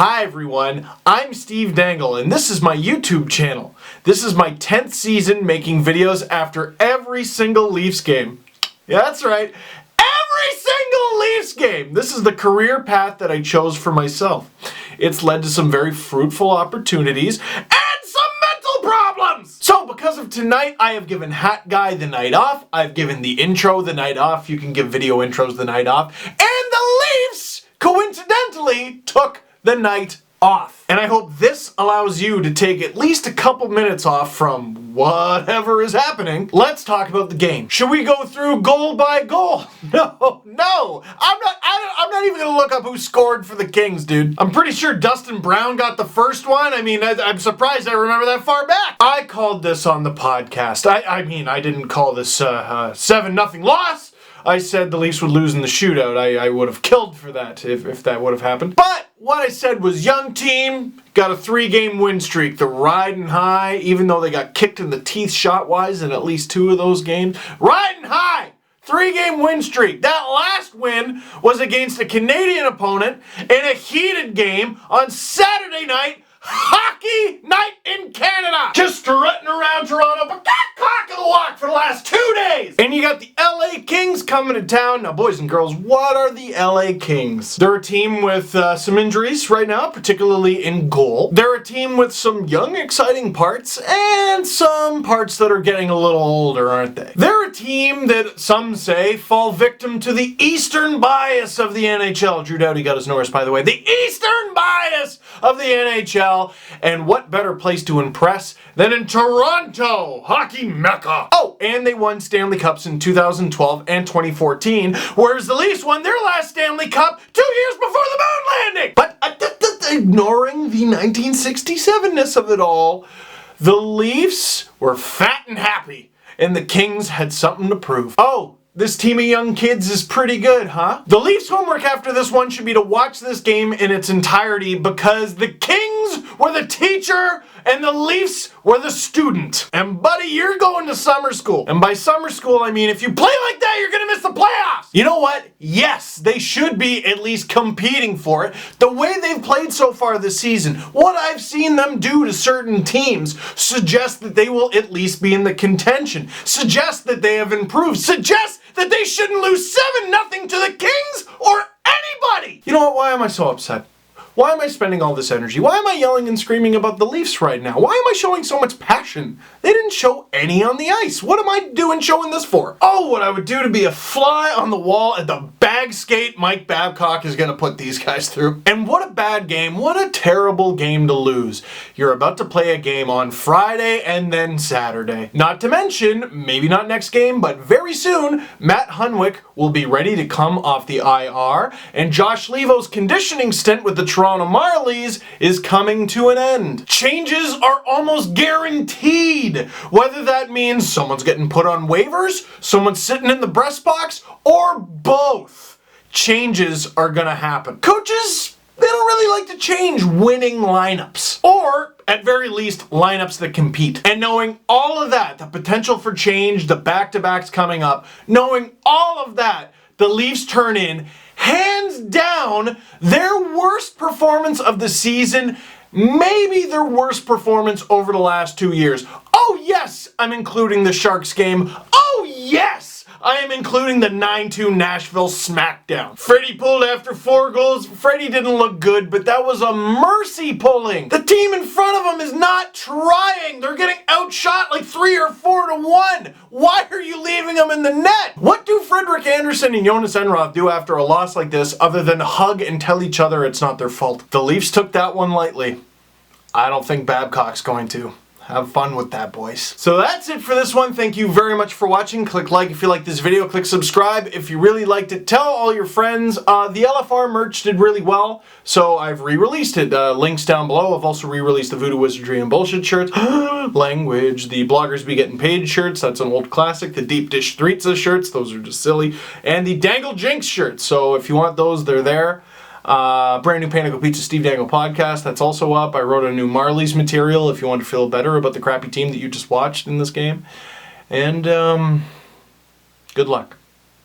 Hi everyone, I'm Steve Dangle and this is my YouTube channel. This is my 10th season making videos after every single Leafs game. Yeah, that's right, every single Leafs game! This is the career path that I chose for myself. It's led to some very fruitful opportunities and some mental problems! So because of tonight, I have given Hat Guy the night off, I've given the intro the night off, you can give video intros the night off, and the Leafs coincidentally took the night off. And I hope this allows you to take at least a couple minutes off from whatever is happening. Let's talk about the game. Should we go through goal by goal? No. I'm not even gonna look up who scored for the Kings, dude. I'm pretty sure Dustin Brown got the first one. I mean, I'm surprised I remember that far back. I called this on the podcast. I didn't call this 7-0 loss. I said the Leafs would lose in the shootout. I would have killed for that if that would have happened. But what I said was young team, got a 3-game win streak. They're riding high, even though they got kicked in the teeth shot-wise in at least 2 of those games. Riding high! 3-game win streak. That last win was against a Canadian opponent in a heated game on Saturday night, hockey night in Canada. Just strutting around Toronto, but got cock of the walk for the last 2 days. And you got the LA Kings coming to town. Now, boys and girls, what are the LA Kings? They're a team with some injuries right now, particularly in goal. They're a team with some young, exciting parts and some parts that are getting a little older, aren't they? They're a team that some say fall victim to the Eastern bias of the NHL. Drew Doughty got his Norris, by the way. The Eastern bias of the NHL. And what better place to impress than in Toronto, hockey mecca. Oh, and they won Stanley Cups in 2012 and 2014, whereas the Leafs won their last Stanley Cup 2 years before the moon landing. But ignoring the 1967-ness of it all, the Leafs were fat and happy, and the Kings had something to prove. Oh, this team of young kids is pretty good, huh? The Leafs' homework after this one should be to watch this game in its entirety because the Kings were the teacher and the Leafs were the student. And buddy, you're going to summer school. And by summer school, I mean if you play like that, you're gonna miss the playoffs. You know what? Yes, they should be at least competing for it. The way they've played so far this season, what I've seen them do to certain teams suggests that they will at least be in the contention. Suggests that they have improved. Suggests that they shouldn't lose 7-0 to the Kings or anybody! You know what? Why am I so upset? Why am I spending all this energy? Why am I yelling and screaming about the Leafs right now? Why am I showing so much passion? They didn't show any on the ice. What am I doing showing this for? Oh, what I would do to be a fly on the wall at the bag skate Mike Babcock is going to put these guys through. And what a bad game. What a terrible game to lose. You're about to play a game on Friday and then Saturday. Not to mention, maybe not next game, but very soon, Matt Hunwick will be ready to come off the IR, and Josh Levo's conditioning stint with the Toronto Marlies is coming to an end. Changes are almost guaranteed, whether that means someone's getting put on waivers, someone's sitting in the breast box, or both. Changes are gonna happen. Coaches, they don't really like to change winning lineups, or at very least lineups that compete. And knowing all of that, the potential for change, the back-to-backs coming up, knowing all of that, the Leafs turn in, hands down, their worst performance of the season, maybe their worst performance over the last 2 years. Oh yes, I'm including the Sharks game. Oh yes, I am including the 9-2 Nashville smackdown. Freddie pulled after 4 goals. Freddie didn't look good, but that was a mercy pulling. The team in front of him is not trying. They're getting outshot like 3 or 4 to 1. Why are you leaving them in the net? What do Frederik Andersen and Jonas Enroth do after a loss like this other than hug and tell each other it's not their fault? The Leafs took that one lightly. I don't think Babcock's going to. Have fun with that, boys. So that's it for this one. Thank you very much for watching. Click like if you like this video. Click subscribe if you really liked it. Tell all your friends. The LFR merch did really well, so I've re-released it. Links down below. I've also re-released the Voodoo Wizardry and Bullshit shirts. Language. The Bloggers Be Getting Paid shirts. That's an old classic. The Deep Dish Threetza shirts. Those are just silly. And the Dangle Jinx shirts. So if you want those, they're there. Brand new Panicle Pizza Steve Dangle podcast, that's also up. I wrote a new Marlies material if you want to feel better about the crappy team that you just watched in this game. And good luck.